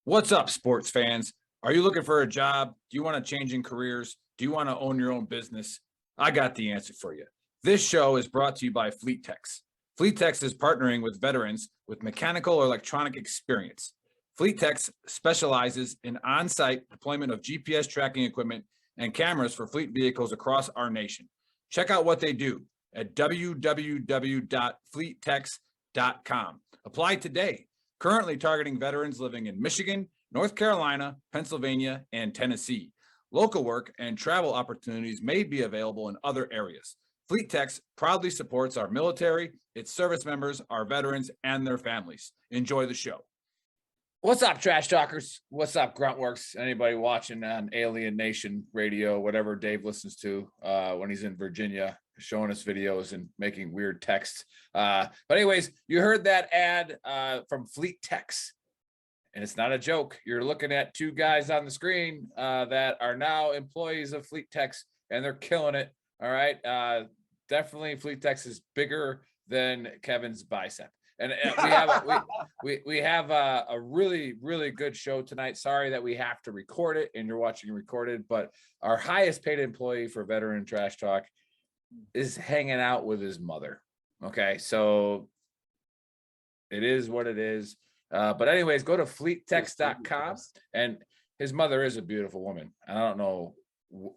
What's up, sports fans? Are you looking for a job? Do you want to change in careers? Do you want to own your own business? I got the answer for you. This show is brought to you by FleetTex. FleetTex is partnering with veterans with mechanical or electronic experience. FleetTex specializes in on-site deployment of GPS tracking equipment and cameras for fleet vehicles across our nation. Check out what they do at www.fleettex.com. Apply today. Currently targeting veterans living in Michigan, North Carolina, Pennsylvania, and Tennessee. Local work and travel opportunities may be available in other areas. FleetTex proudly supports our military, its service members, our veterans, and their families. Enjoy the show. What's up, trash talkers? What's up, Gruntworks? Anybody watching on Alien Nation radio, whatever Dave listens to when he's in Virginia, showing us videos and making weird texts. But anyways, you heard that ad from FleetTex, and it's not a joke. You're looking at two guys on the screen that are now employees of FleetTex, and they're killing it. All right. Definitely FleetTex is bigger than Kevin's bicep. And we have a really, really good show tonight. Sorry that we have to record it and you're watching it recorded, but our highest paid employee for Veteran Trash Talk is hanging out with his mother. Okay, so it is what it is. But anyways, go to fleettex.com, and his mother is a beautiful woman. I don't know,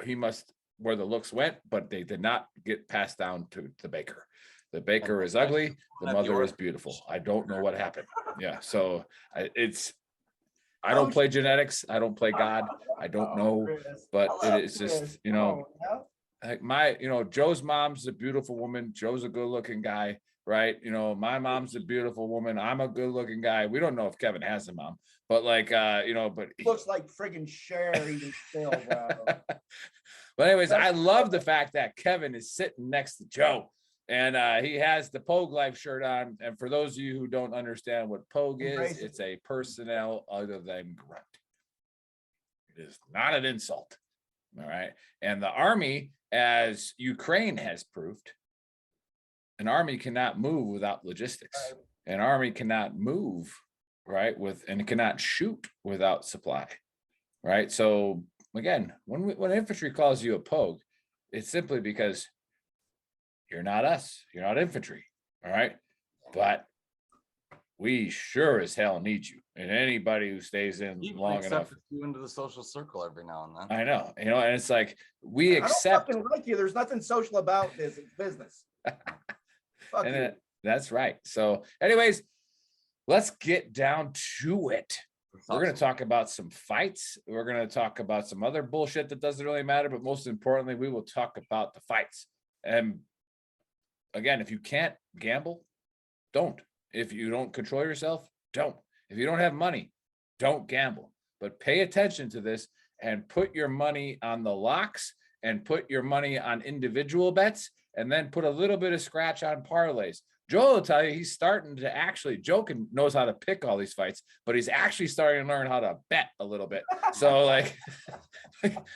he must where the looks went, but they did not get passed down to the baker. The baker is ugly. The mother is beautiful. I don't know what happened. Yeah. So I don't play genetics. I don't play God. I don't know, but it is just, like Joe's mom's a beautiful woman. Joe's a good looking guy, right? My mom's a beautiful woman. I'm a good looking guy. We don't know if Kevin has a mom, but but he looks like friggin' Cher even still, bro. But anyways, I love the fact that Kevin is sitting next to Joe. And he has the Pogue Life shirt on. And for those of you who don't understand what Pogue is, it's a personnel other than grunt. It is not an insult. All right. And the Army, as Ukraine has proved, an Army cannot move without logistics. An Army cannot move, right, and it cannot shoot without supply. Right. So again, when infantry calls you a Pogue, it's simply because you're not us. You're not infantry. All right. But we sure as hell need you. And anybody who stays in long enough. You into the social circle every now and then. I know. And it's like we accept. I don't fucking like you. There's nothing social about this. It's business. Fuck you. That's right. So anyways, let's get down to it. We're going to talk about some fights. We're going to talk about some other bullshit that doesn't really matter. But most importantly, we will talk about the fights. And again, if you can't gamble, don't. If you don't control yourself, don't. If you don't have money, don't gamble. But pay attention to this and put your money on the locks and put your money on individual bets and then put a little bit of scratch on parlays. Joel will tell you he's starting to actually, Joe knows how to pick all these fights, but he's actually starting to learn how to bet a little bit. So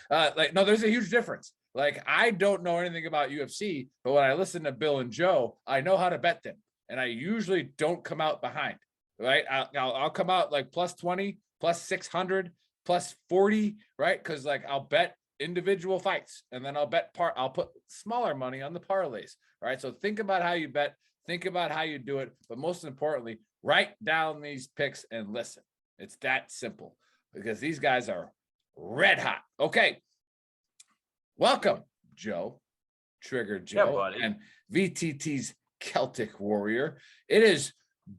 no, there's a huge difference. Like, I don't know anything about UFC, but when I listen to Bill and Joe, I know how to bet them. And I usually don't come out behind, right? I'll come out like plus 20, plus 600, plus 40, right? Because I'll bet individual fights, and then I'll put smaller money on the parlays, right? So think about how you bet, think about how you do it, but most importantly, write down these picks and listen. It's that simple because these guys are red hot. Okay. Welcome, Joe, Trigger Joe, and VTT's Celtic Warrior. It is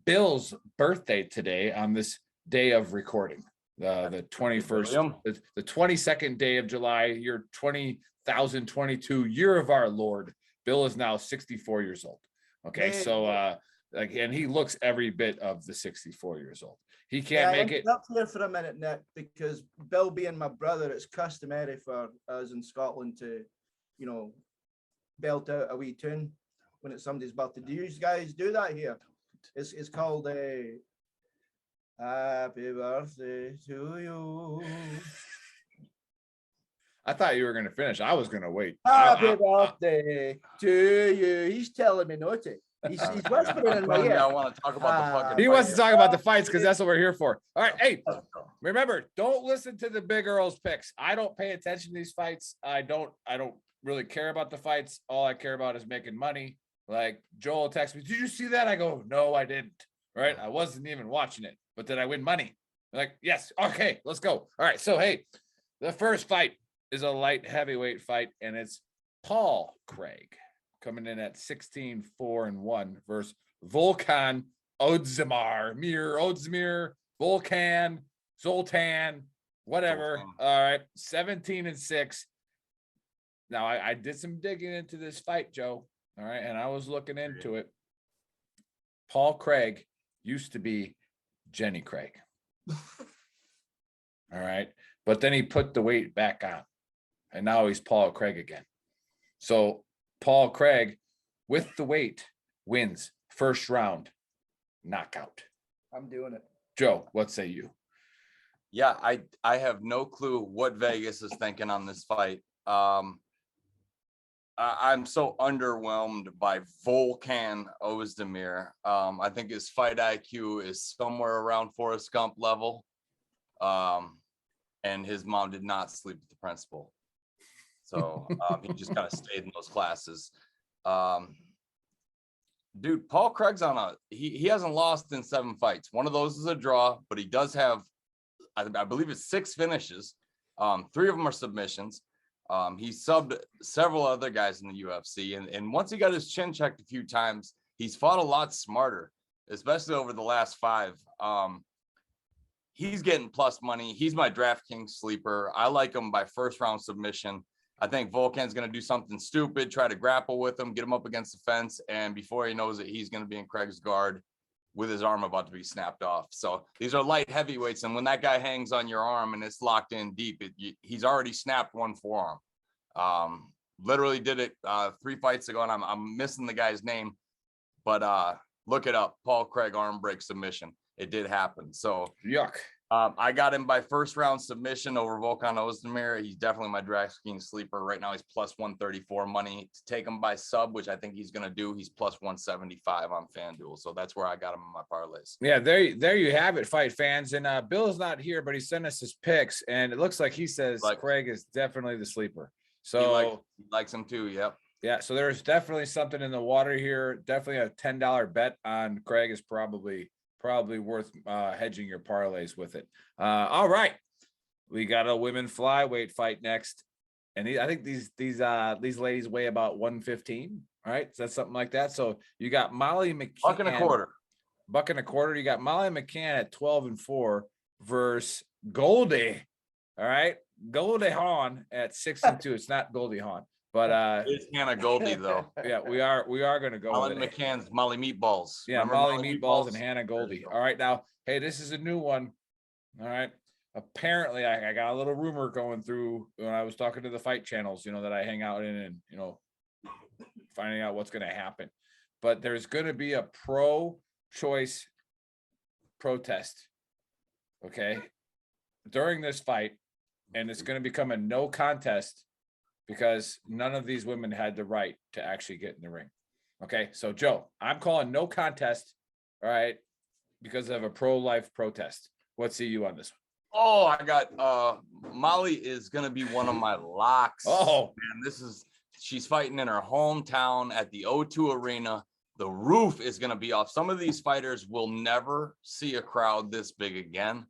Bill's birthday today on this day of recording, the 21st, the 22nd day of July, year 2022, year of our Lord. Bill is now 64 years old. Okay, so and he looks every bit of the 64 years old. He can't make it. Up here for a minute, Nick, because Bill being my brother, it's customary for us in Scotland to, belt out a wee tune when it's somebody's birthday. Do you guys do that here? It's called a Happy Birthday to You. I thought you were going to finish. I was going to wait. Happy birthday to you. He's telling me not to. He's whispering in my I ear. want to talk about the fucking. He wants to fight. talk about the fights because that's what we're here for. All right. Hey, remember, don't listen to the big Earl's picks. I don't pay attention to these fights. I don't really care about the fights. All I care about is making money. Like Joel texts me, did you see that? I go, no, I didn't. Right. I wasn't even watching it, but did I win money? Like, yes. Okay, let's go. All right. So, hey, the first fight is a light heavyweight fight, and it's Paul Craig coming in at 16-4-1 versus Volkan Oezdemir, Volkan, Zoltan, whatever. Zoltan. All right, 17-6. Now I did some digging into this fight, Joe. All right, and I was looking into it. Paul Craig used to be Jenny Craig. All right, but then he put the weight back on, and now he's Paul Craig again. So Paul Craig, with the weight, wins first round knockout. I'm doing it. Joe, what say you? Yeah, I have no clue what Vegas is thinking on this fight. I'm so underwhelmed by Volkan Oezdemir. I think his fight IQ is somewhere around Forrest Gump level. And his mom did not sleep with the principal. So he just kind of stayed in those classes. Dude, Paul Craig's on he hasn't lost in 7 fights. One of those is a draw, but he does have, I believe it's 6 finishes. 3 of them are submissions. He subbed several other guys in the UFC. And once he got his chin checked a few times, he's fought a lot smarter, especially over the last 5. He's getting plus money. He's my DraftKings sleeper. I like him by first round submission. I think Volkan's going to do something stupid, try to grapple with him, get him up against the fence. And before he knows it, he's going to be in Craig's guard with his arm about to be snapped off. So these are light heavyweights. And when that guy hangs on your arm and it's locked in deep, he's already snapped one forearm. Literally did it 3 fights ago, and I'm missing the guy's name. But look it up. Paul Craig arm break submission. It did happen. So yuck. I got him by first round submission over Volkan Oezdemir. He's definitely my DraftKings sleeper. Right now he's plus 134 money. To take him by sub, which I think he's going to do, he's plus 175 on FanDuel. So that's where I got him in my parlays. Yeah, there you have it, fight fans. And Bill's not here, but he sent us his picks, and it looks like he says Craig is definitely the sleeper. So he likes him too. Yep. Yeah, so there's definitely something in the water here. Definitely a $10 bet on Craig is probably worth hedging your parlays with it. All right, we got a women flyweight fight next, and I think these ladies weigh about 115. All right, so that's something like that. So you got Molly McCann, buck and a quarter. You got Molly McCann at 12-4 versus Goldie. All right, Goldie Hawn at 6-2. It's not Goldie Hawn, but it's Hannah Goldie though. Yeah, we are going to go Molly with it. McCann's Molly Meatballs. Yeah, Remember Molly Meatballs and Hannah Goldie. All right, now, hey, this is a new one. All right. Apparently, I got a little rumor going through when I was talking to the fight channels, that I hang out in, and finding out what's going to happen. But there's going to be a pro-choice protest, okay, during this fight, and it's going to become a no contest because none of these women had the right to actually get in the ring. Okay, so Joe, I'm calling no contest, all right, because of a pro-life protest. What say you on this one? Oh, I got Molly is gonna be one of my locks. Oh man, she's fighting in her hometown at the O2 Arena. The roof is gonna be off. Some of these fighters will never see a crowd this big again.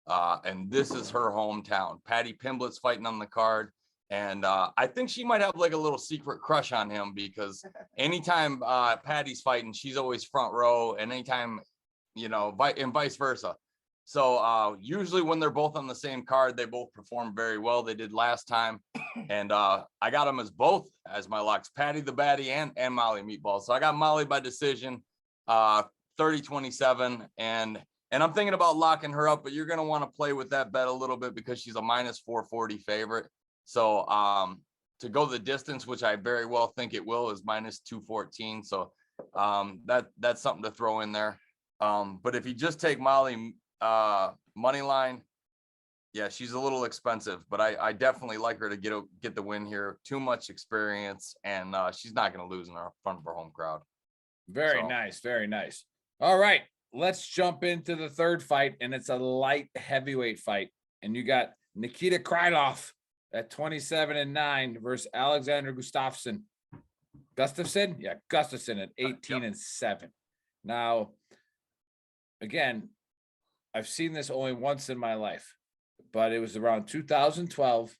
And this is her hometown. Patty Pimblett's fighting on the card. And I think she might have like a little secret crush on him because anytime Patty's fighting, she's always front row, and anytime, and vice versa. So usually when they're both on the same card, they both perform very well. They did last time. And I got them as both as my locks, Patty the Baddie and Molly Meatball. So I got Molly by decision, 30-27. And I'm thinking about locking her up, but you're going to want to play with that bet a little bit because she's a minus 440 favorite. So to go the distance, which I very well think it will, is minus 214. So that's something to throw in there. But if you just take Molly money line, yeah, she's a little expensive, but I definitely like her to get the win here. Too much experience, and she's not going to lose in front of her home crowd. Very So- nice. Very nice. All right. Let's jump into the third fight, and it's a light heavyweight fight. And you got Nikita Krylov at 27-9 versus Alexander Gustafsson. Gustafsson? Yeah, Gustafsson at 18-7. Now, again, I've seen this only once in my life, but it was around 2012,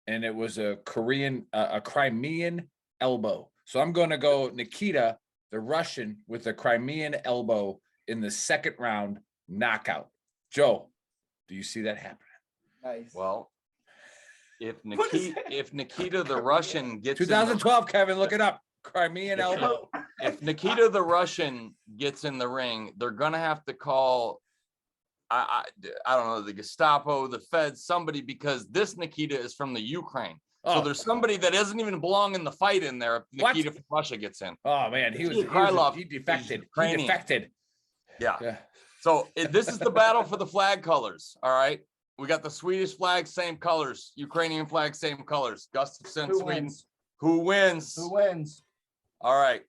and it was a Crimean elbow. So I'm going to go Nikita, the Russian, with a Crimean elbow in the second round knockout. Joe, do you see that happening? Nice. Well, if Nikita the Russian gets 2012, Kevin, look it up. Crimean elbow. if Nikita the Russian gets in the ring, they're gonna have to call I don't know, the Gestapo, the feds, somebody, because this Nikita is from the Ukraine. So Oh. there's somebody that doesn't even belong in the fight in there if What? Nikita from Russia gets in. Oh man, he Krylov defected. is Ukrainian. He defected. Yeah. Yeah. So this is the battle for the flag colors. All right. We got the Swedish flag, same colors. Ukrainian flag, same colors. Gustafsson, Who Sweden. wins? Who wins? Who wins? All right.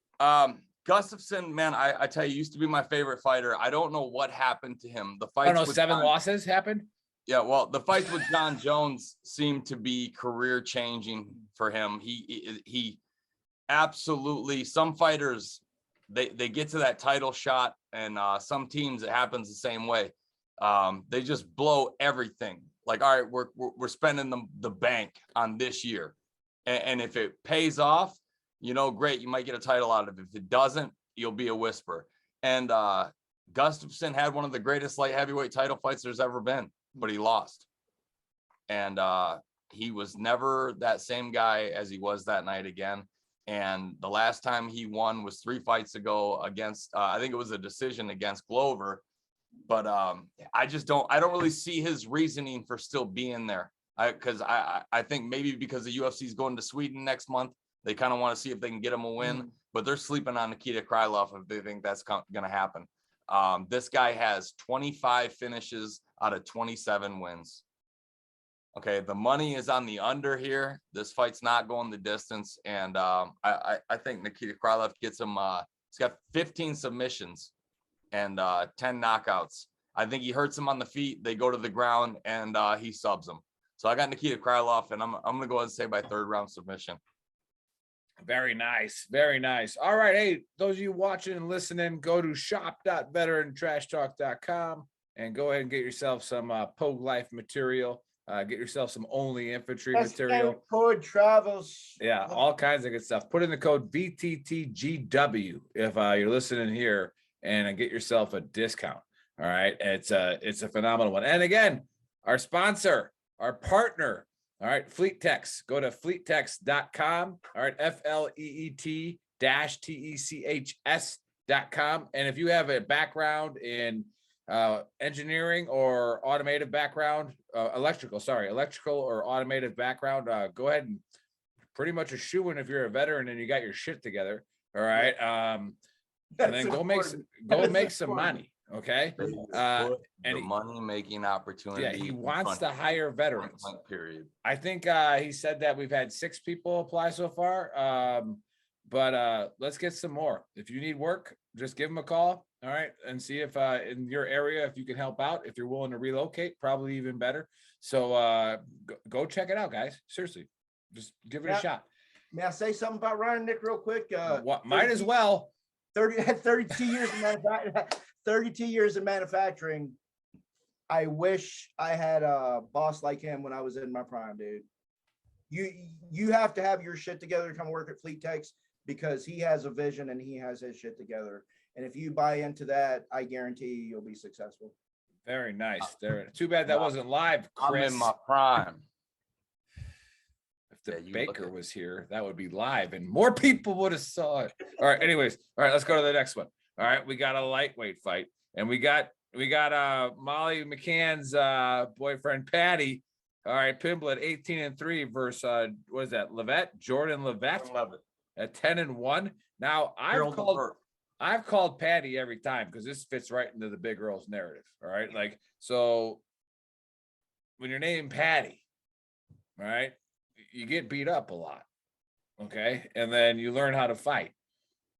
Gustafsson, man, I tell you, used to be my favorite fighter. I don't know what happened to him. The I fights don't know, with 7 John- losses happened. Yeah, well, the fights with John Jones seemed to be career changing for him. He absolutely, some fighters, they get to that title shot, and some teams it happens the same way. They just blow everything. Like, all right, we're spending the bank on this year, and if it pays off, you know, great, you might get a title out of it. If it doesn't, you'll be a whisper. And Gustafsson had one of the greatest light heavyweight title fights there's ever been, but he lost. And he was never that same guy as he was that night again. And the last time he won was 3 fights ago against, I think it was a decision against Glover. But I don't really see his reasoning for still being there. Because I think maybe because the UFC is going to Sweden next month, they kind of want to see if they can get him a win. But they're sleeping on Nikita Krylov if they think that's going to happen. This guy has 25 finishes out of 27 wins. Okay, the money is on the under here. This fight's not going the distance, and I think Nikita Krylov gets him. He's got 15 submissions and 10 knockouts. I think he hurts him on the feet. They go to the ground, and he subs him. So I got Nikita Krylov, and I'm gonna go ahead and say by 3rd round submission. Very nice. Very nice. All right. Hey, those of you watching and listening, go to shop.veterantrashtalk.com and go ahead and get yourself some Pogue Life material. Get yourself some Only Infantry material. Code travels. Yeah, all kinds of good stuff. Put in the code VTTGW if you're listening here, and get yourself a discount. All right. It's a phenomenal one. And again, our sponsor, our partner, all right, FleetTechs. Go to fleetechs.com. All right, FLEET-TECHS.com. And if you have a background in engineering or automotive background, electrical or automotive background, go ahead and pretty much a shoo-in if you're a veteran and you got your shit together. All right. And then go make some money. Okay. The and money-making opportunity. Yeah, he wants to hire veterans. Period. I think he said that we've had 6 people apply so far. But let's get some more. If you need work, just give them a call. All right. And see if in your area, if you can help out. If you're willing to relocate, probably even better. So go check it out, guys. Seriously, just give it a shot. May I say something about Ryan Nick real quick? Might as well. 32 years in manufacturing. 32 years in manufacturing. I wish I had a boss like him when I was in my prime, dude. You have to have your shit together to come work at Fleet Techs, because he has a vision and he has his shit together. And if you buy into that, I guarantee you'll be successful. Very nice. Too bad that wasn't live, Chris. I'm in my prime. If the Baker was here, that would be live and more people would have saw it. All right. Anyways, all right, let's go to the next one. All right, we got a lightweight fight, and we got Molly McCann's boyfriend Patty. All right, Pimblett 18-3 versus what is that? Levitt, Jordan Levitt at 10-1. Now I've called Patty every time because this fits right into the Big Earl's narrative. All right, like, so when you're named Patty, all right, you get beat up a lot, okay, and then you learn how to fight,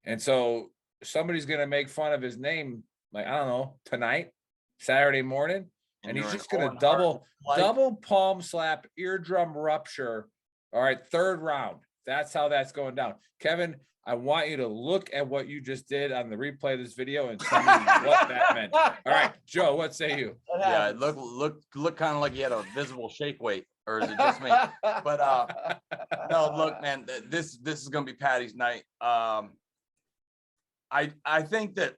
and so somebody's gonna make fun of his name, like, I don't know, tonight, Saturday morning, and he's you're an just gonna Owen double Hart palm slap, eardrum rupture. All right, third round. That's how that's going down. Kevin, I want you to look at what you just did on the replay of this video and tell me what that meant. All right, Joe, what say you? Yeah, it look kind of like you had a visible shake weight, or is it just me? But no, look, man, this is gonna be Patty's night. I think that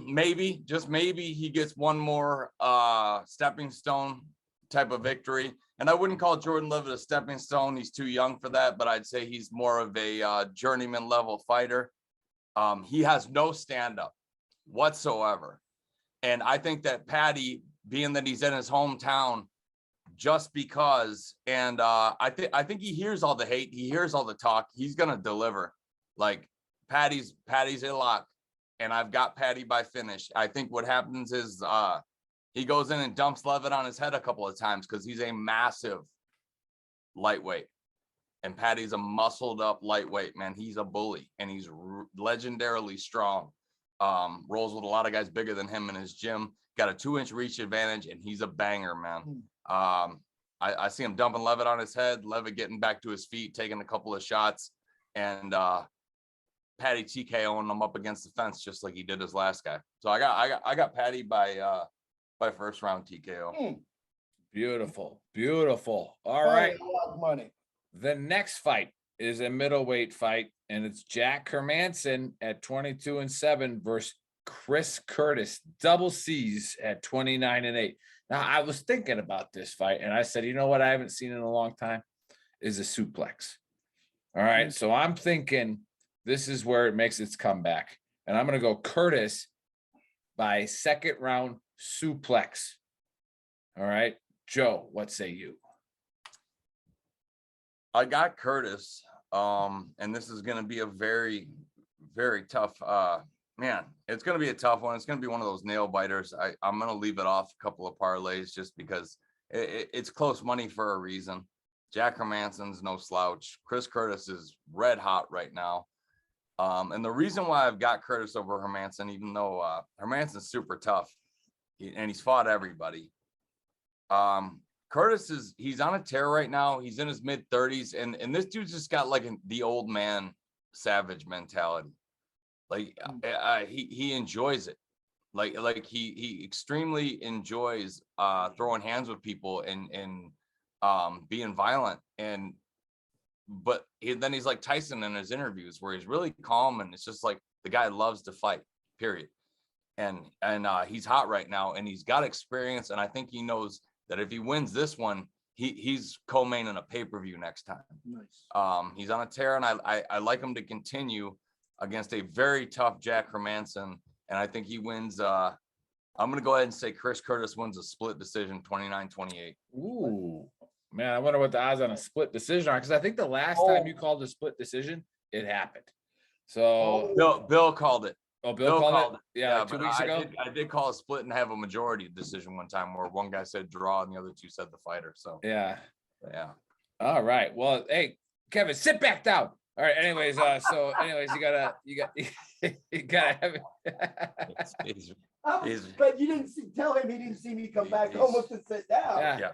maybe, just maybe, he gets one more stepping stone type of victory. And I wouldn't call Jordan Levitt a stepping stone. He's too young for that, but I'd say he's more of a journeyman level fighter. He has no stand-up whatsoever. And I think that Patty, being that he's in his hometown, just because, and I think he hears all the hate, he hears all the talk, he's gonna deliver. Like, Patty's a lock, and I've got Patty by finish. I think what happens is he goes in and dumps Levitt on his head a couple of times because he's a massive lightweight, and Patty's a muscled up lightweight, man. He's a bully, and he's legendarily strong. Rolls with a lot of guys bigger than him in his gym. Got a 2-inch reach advantage, and he's a banger, man. I see him dumping Levitt on his head, Levitt getting back to his feet, taking a couple of shots, and Patty TKOing him up against the fence just like he did his last guy. So I got Patty by first round TKO. Beautiful, beautiful. All right. Money. The next fight is a middleweight fight, and it's Jack Hermansson at 22-7 versus Chris Curtis, double C's at 29-8. Now, I was thinking about this fight, and I said, you know what I haven't seen in a long time is a suplex. All right, so I'm thinking this is where it makes its comeback, and I'm going to go Curtis by second round suplex. All right, Joe, what say you? I got Curtis, and this is going to be a very, very tough, man, it's going to be a tough one. It's going to be one of those nail biters. I'm going to leave it off a couple of parlays just because it's close money for a reason. Jack Hermansson's no slouch. Chris Curtis is red hot right now. And the reason why I've got Curtis over Hermansson, even though Hermansson's super tough and he's fought everybody. Curtis he's on a tear right now. He's in his mid-30s, and this dude's just got like the old man savage mentality. Like he enjoys it. Like he extremely enjoys throwing hands with people and being violent. But then he's like Tyson in his interviews where he's really calm, and it's just like the guy loves to fight, period. And he's hot right now, and he's got experience, and I think he knows that if he wins this one, he's co-main in a pay-per-view next time. Nice. He's on a tear, and I like him to continue against a very tough Jack Hermansson, and I think he wins. I'm gonna go ahead and say Chris Curtis wins a split decision, 29-28. Ooh, man, I wonder what the odds on a split decision are, because I think the last time you called a split decision, it happened. So Bill called it. Oh, Bill called it? Yeah, like 2 but weeks ago. I did call a split and have a majority decision one time where one guy said draw and the other two said the fighter. So yeah. All right. Well, hey, Kevin, sit back down. All right. Anyways, so anyways, you gotta have it. But you didn't tell him he didn't see me come back almost to sit down. Yeah.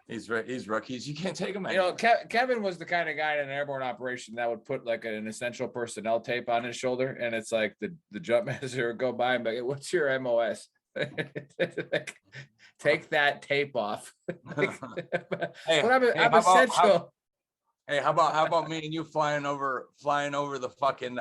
He's rookies. You can't take him. You know, Kevin was the kind of guy in an airborne operation that would put like an essential personnel tape on his shoulder, and it's like the jump master would go by and be like, "What's your MOS?" Like, take that tape off. Hey, but I'm essential. Hey, how about me and you flying over the fucking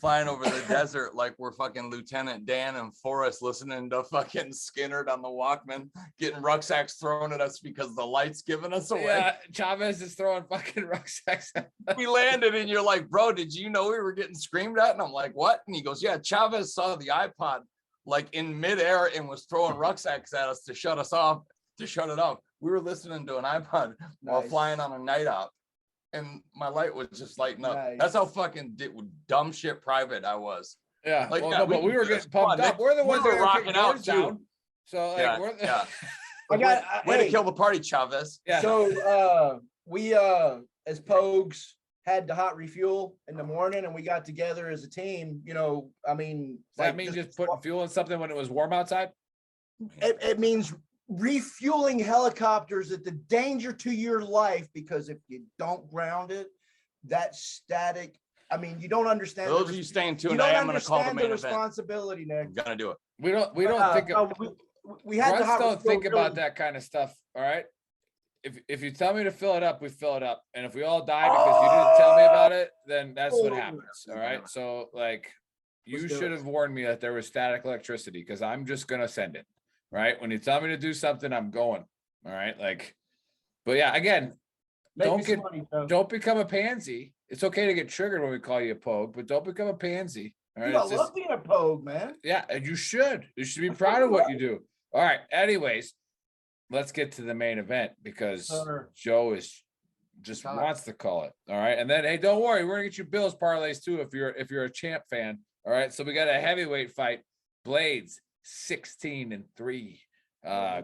flying over the desert like we're fucking Lieutenant Dan and Forrest, listening to fucking Skinner on the Walkman, getting rucksacks thrown at us because the light's giving us away. Yeah, Chavez is throwing fucking rucksacks. We landed and you're like, bro, did you know we were getting screamed at? And I'm like, what? And he goes, yeah, Chavez saw the iPod like in midair and was throwing rucksacks at us to shut us off, to shut it off. We were listening to an iPod while flying on a night out. And my light was just lighting up. Nice. That's how fucking dumb shit private I was. Yeah, like, well, yeah, no, but we were getting pumped up. We're the ones that were rocking out down. So like, I way to kill the party, Chavez. Yeah. So we as Pogues, had the hot refuel in the morning and we got together as a team, you know, I mean, Does that mean just putting fuel in something when it was warm outside? it means refueling helicopters at the danger to your life, because if you don't ground it, that static, I mean, you don't understand. For those of you staying tuned, you don't I am going to call the understand main the event. responsibility, Nick. I'm going to do it. We don't think we had the grunts hot don't refuel think about really- that kind of stuff. All right. If you tell me to fill it up, we fill it up. And if we all die because you didn't tell me about it, then that's what happens. All right. So like you Let's do should it. have warned me that there was static electricity, because I'm just gonna send it. Right. When you tell me to do something, I'm going. All right. Like, but yeah, again, Make don't me some get money, though. don't become a pansy. It's okay to get triggered when we call you a pogue, but don't become a pansy. All right. Dude, I It's just- love being a pogue, man. yeah, and you should. You should be proud of what you do. All right. Anyways, let's get to the main event, because Sure. Joe is just Got it. wants to call it. All right. And then hey, don't worry, we're gonna get you Bills parlays too if you're a champ fan. All right. So we got a heavyweight fight. Blaydes 16-3.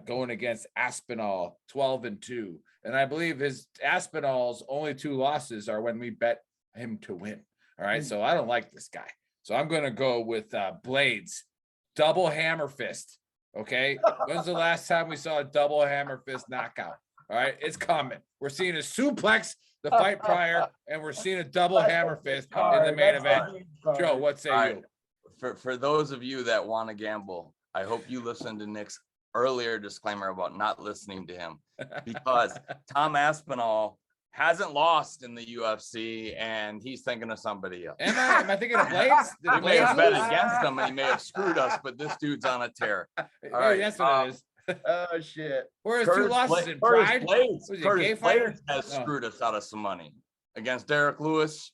Going against Aspinall 12-2. And I believe his Aspinall's only 2 losses are when we bet him to win. All right. So I don't like this guy. So I'm gonna go with Blaydes. Double hammer fist. Okay. When's the last time we saw a double hammer fist knockout? All right, it's coming. We're seeing a suplex the fight prior, and we're seeing a double hammer fist in the main event. Joe, what say All you? right. For those of you that want to gamble, I hope you listened to Nick's earlier disclaimer about not listening to him, because Tom Aspinall hasn't lost in the UFC and he's thinking of somebody else. Am I thinking of Blaydes? Did We may have Blaydes bet lose? against him and he may have screwed us, but this dude's on a tear. Maybe right, that's what it is. Oh shit. Where's 2 losses in Curtis pride? Blaydes, Was he a Curtis gay fighter? Blaydes has Oh. screwed us out of some money against Derek Lewis,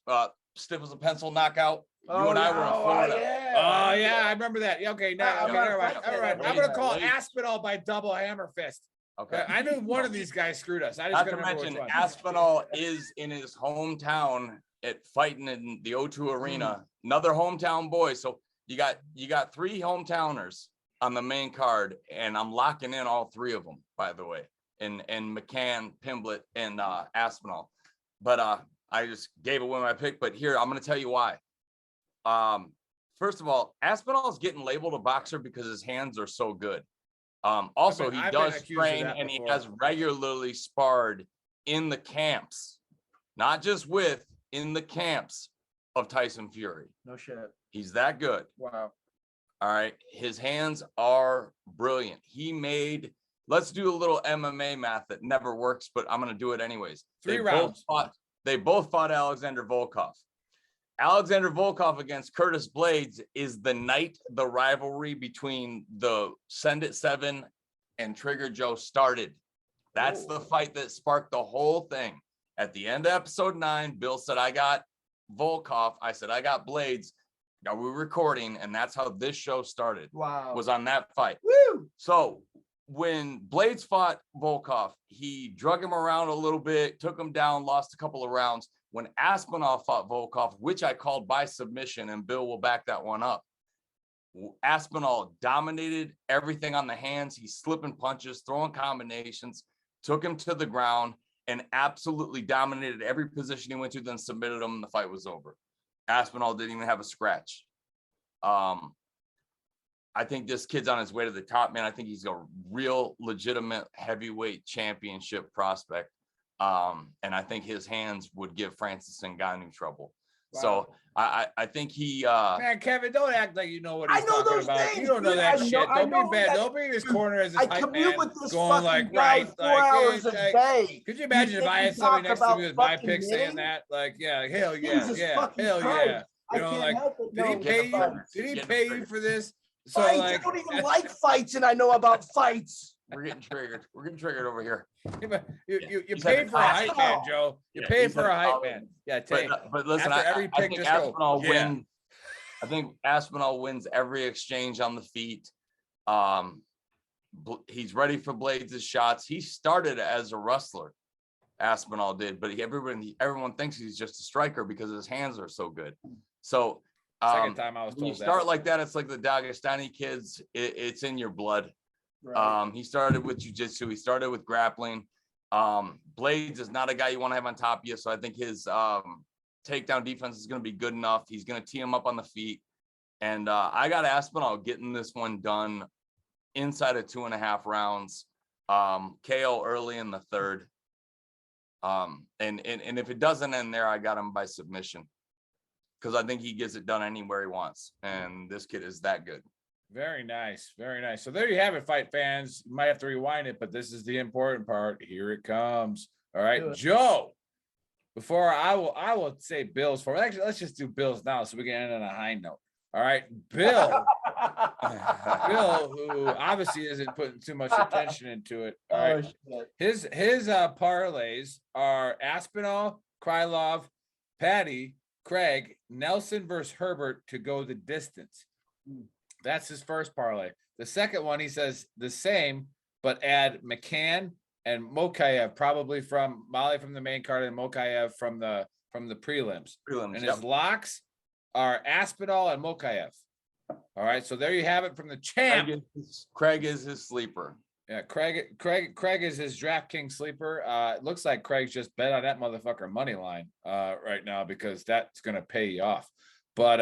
stiff as a pencil knockout. You and I were in Florida. Oh yeah, I remember that. Yeah, okay, now I'm okay, not never mind. fighting All right, that. I'm gonna call Blaydes. Aspinall by double hammer fist. Okay. I knew one of these guys screwed us. I just Not to couldn't remember mention, which one. Aspinall is in his hometown at fighting in the O2 Arena. Another hometown boy. So you got 3 hometowners on the main card, and I'm locking in all 3 of them, by the way. And McCann, Pimblett, and Aspinall. But I just gave away my pick. But here, I'm going to tell you why. First of all, Aspinall is getting labeled a boxer because his hands are so good. Also, I've been does accused of train that and he before. has regularly sparred in the camps, not just with, in the camps of Tyson Fury. No shit. He's that good. Wow. All right. His hands are brilliant. Let's do a little MMA math that never works, but I'm going to do it anyways. 3 rounds. They both fought Alexander Volkov. Alexander Volkov against Curtis Blaydes is the rivalry between the Send It 7 and Trigger Joe started. That's the fight that sparked the whole thing. At the end of episode 9, Bill said, I got Volkov. I said, I got Blaydes. Now we're recording, and that's how this show started. Wow. Was on that fight. Woo! So when Blaydes fought Volkov, he drug him around a little bit, took him down, lost a couple of rounds. When Aspinall fought Volkov, which I called by submission, and Bill will back that one up, Aspinall dominated everything on the hands. He's slipping punches, throwing combinations, took him to the ground, and absolutely dominated every position he went to, then submitted him, and the fight was over. Aspinall didn't even have a scratch. I think this kid's on his way to the top, man. I think he's a real legitimate heavyweight championship prospect. And I think his hands would give Francis Ngannou trouble. Wow. So I think he Man, Kevin, don't act like you know what he's I know talking those about. things, You don't know dude. that I know- shit. I Don't know be bad. that- Don't be in his corner as his I hype commute man, with this going fucking like, guy right, 4 like, hours a like, day. could you imagine You if think I we had somebody talk next to me about with my fucking pick saying hitting? that? Like, yeah, like, hell yeah, Jesus yeah, fucking hell Christ. yeah. I You know, can't like, help it. did he knowing pay you? fights. Did he Getting pay you triggered. for this? So Fights. like, I don't even like fights, and I know about fights. we're getting triggered. We're getting triggered over here. you He's paid had for a a hype man, call. Joe. You Yeah, paid he's for had a a hype call. man. Yeah, take. But listen, After I every pick, think just go, Aspinall yeah. wins. I think Aspinall wins every exchange on the feet. He's ready for Blaydes' shots. He started as a wrestler, Aspinall did, but everyone thinks he's just a striker because his hands are so good. So Second time I was when you told that. start like that, it's like the Dagestani kids. It's in your blood. Right. He started with jiu-jitsu. He started with grappling. Blaydes is not a guy you want to have on top of you. So I think his takedown defense is going to be good enough. He's going to tee him up on the feet. And I got Aspinall getting this one done inside of 2.5 rounds. KO early in the third. And if it doesn't end there, I got him by submission because I think he gets it done anywhere he wants. And this kid is that good. Very nice. Very nice. So there you have it, fight fans. You might have to rewind it, but this is the important part. Here it comes. All right, Joe. Before I will say Bills for actually, let's just do Bills now so we can end on a high note. All right, Bill. Bill, who obviously isn't putting too much attention into it. All right. His parlays are Aspinall, Krylov, Patty, Craig, Nelson versus Herbert to go the distance. That's his first parlay. The second one, he says the same, but add McCann and Mokayev, probably from Molly from the main card and Mokayev from the prelims. And his locks are Aspinall and Mokayev. All right, so there you have it from the champ. Craig is his sleeper. Yeah, Craig is his DraftKings sleeper. It looks like Craig's just bet on that motherfucker money line right now because that's gonna pay you off. But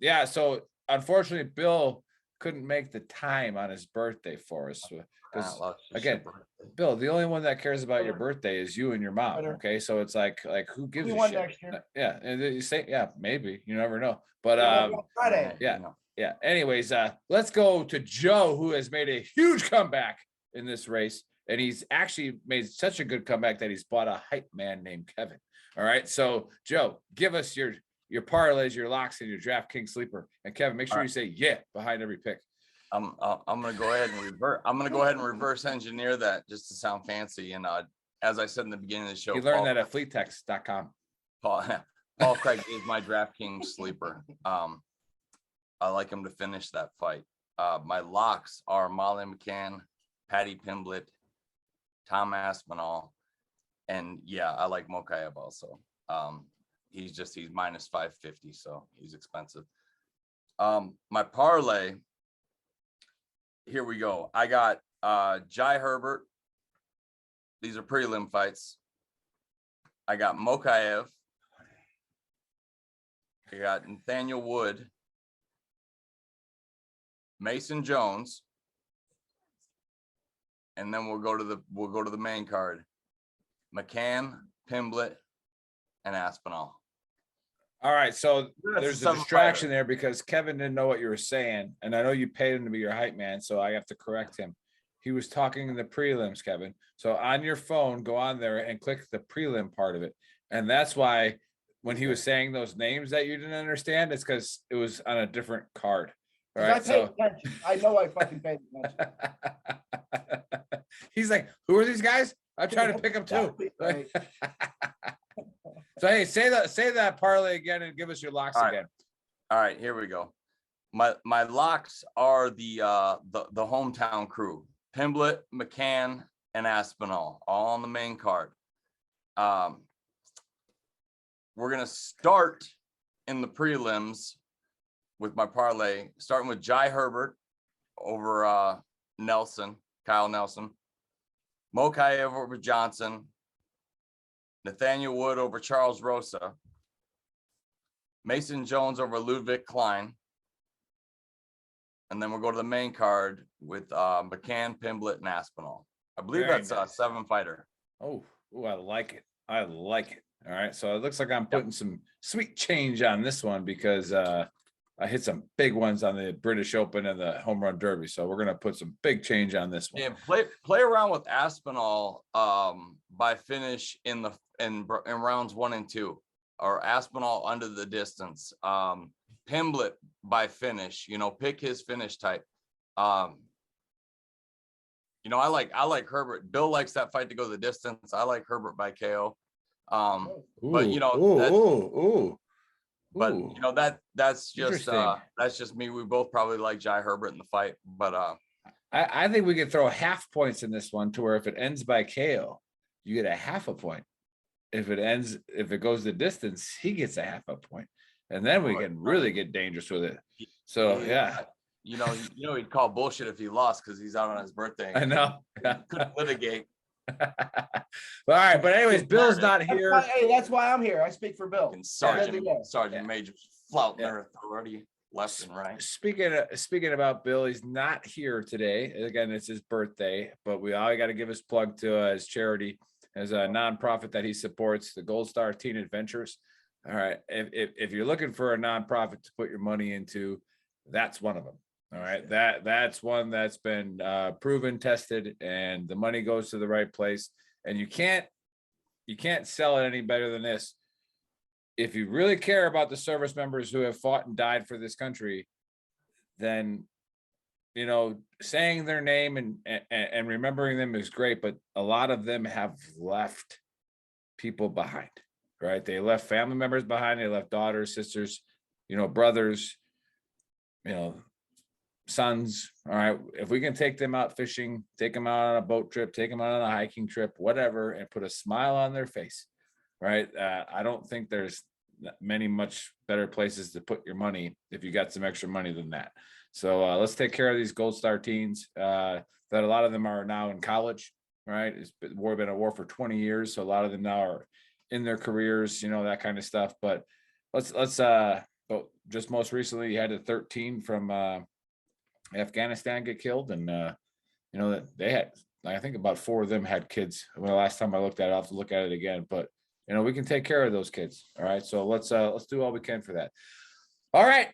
yeah, so unfortunately, Bill couldn't make the time on his birthday for us. Because again, Bill, the only one that cares about your birthday is you and your mom. Okay, so it's like who gives a shit? Next year. Yeah, and you say maybe you never know. But yeah. Anyways, let's go to Joe, who has made a huge comeback in this race, and he's actually made such a good comeback that he's bought a hype man named Kevin. All right, so Joe, give us your parlays, your locks, and your DraftKings sleeper. And Kevin, make sure you say yeah behind every pick. I'm gonna go ahead and revert. I'm gonna go ahead and reverse engineer that just to sound fancy. And as I said in the beginning of the show, you learned that at fleettext.com. Paul Craig is my DraftKings sleeper. I like him to finish that fight. My locks are Molly McCann, Patty Pimblett, Tom Aspinall, and yeah, I like Mokayev also. He's minus 550, so he's expensive. My parlay, here we go. I got Jai Herbert. These are prelim fights. I got Mokayev. I got Nathaniel Wood, Mason Jones, and then we'll go to the main card. McCann, Pimblett, and Aspinall. All right, so there's a distraction there because Kevin didn't know what you were saying, and I know you paid him to be your hype man, so I have to correct him. He was talking in the prelims, Kevin. So on your phone, go on there and click the prelim part of it, and that's why when he was saying those names that you didn't understand, it's because it was on a different card. All right, I paid attention. I know I fucking paid attention. He's like, who are these guys? I'm trying to pick them too. Right. So hey, say that parlay again and give us your locks again. All right, here we go. My locks are the hometown crew: Pimblett, McCann, and Aspinall, all on the main card. We're gonna start in the prelims with my parlay, starting with Jai Herbert over Kyle Nelson, Mokayev over Johnson, Nathaniel Wood over Charles Rosa, Mason Jones over Ludwig Klein, and then we'll go to the main card with McCann, Pimblett, and Aspinall. I believe that's a 7-fighter. Oh, I like it. I like it. All right, so it looks like I'm putting some sweet change on this one because I hit some big ones on the British Open and the Home Run Derby. So we're gonna put some big change on this one. Yeah, play around with Aspinall by finish in rounds 1 and 2, or Aspinall under the distance. Pimblett by finish. Pick his finish type. I like Herbert. Bill likes that fight to go the distance. I like Herbert by KO. But that's just me. We both probably like Jai Herbert in the fight, but I think we could throw half points in this one to where if it ends by KO, you get a half a point. If it goes the distance, he gets a half a point, and then we can really get dangerous with it. So yeah. He'd call bullshit if he lost because he's out on his birthday. I know. Couldn't litigate. All right, but anyways, Bill's not That's here. why, hey, that's why I'm here. I speak for Bill. And Every day. Sergeant Major's flouting their authority left and right. Speaking about Bill, he's not here today. Again, it's his birthday, but we all got to give his plug to his charity, as a nonprofit that he supports, the Gold Star Teen Adventures. All right, if you're looking for a nonprofit to put your money into, that's one of them. All right, that's one that's been proven, tested, and the money goes to the right place. And you can't sell it any better than this. If you really care about the service members who have fought and died for this country, then, you know, saying their name and remembering them is great, but a lot of them have left people behind, right? They left family members behind. They left daughters, sisters, you know, brothers, you know, sons. All right, if we can take them out fishing, take them out on a boat trip, take them out on a hiking trip, whatever, and put a smile on their face, right? I don't think there's much better places to put your money if you got some extra money than that. So let's take care of these Gold Star teens. That a lot of them are now in college, right? It's been a war for 20 years, so a lot of them now are in their careers, you know, that kind of stuff. But let's but just most recently, you had a 13 from Afghanistan get killed, and you know, that they had, I think about 4 of them had kids. When the last time I looked at it, I'll have to look at it again, but you know, we can take care of those kids. All right, so let's do all we can for that. All right,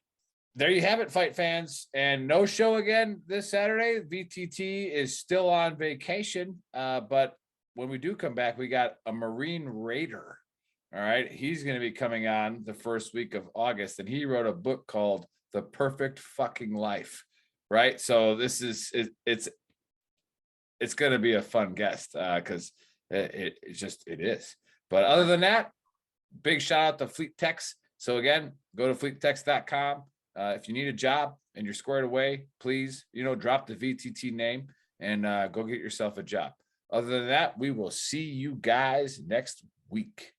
there you have it, fight fans. And no show again this Saturday. VTT is still on vacation, but when we do come back, we got a Marine Raider. All right, he's going to be coming on the first week of August, and he wrote a book called The Perfect Fucking Life. Right, so this is it's going to be a fun guest because it is. But other than that, big shout out to Fleet Techs. So again, go to fleettechs.com. If you need a job and you're squared away, please, you know, drop the VTT name and go get yourself a job. Other than that, we will see you guys next week.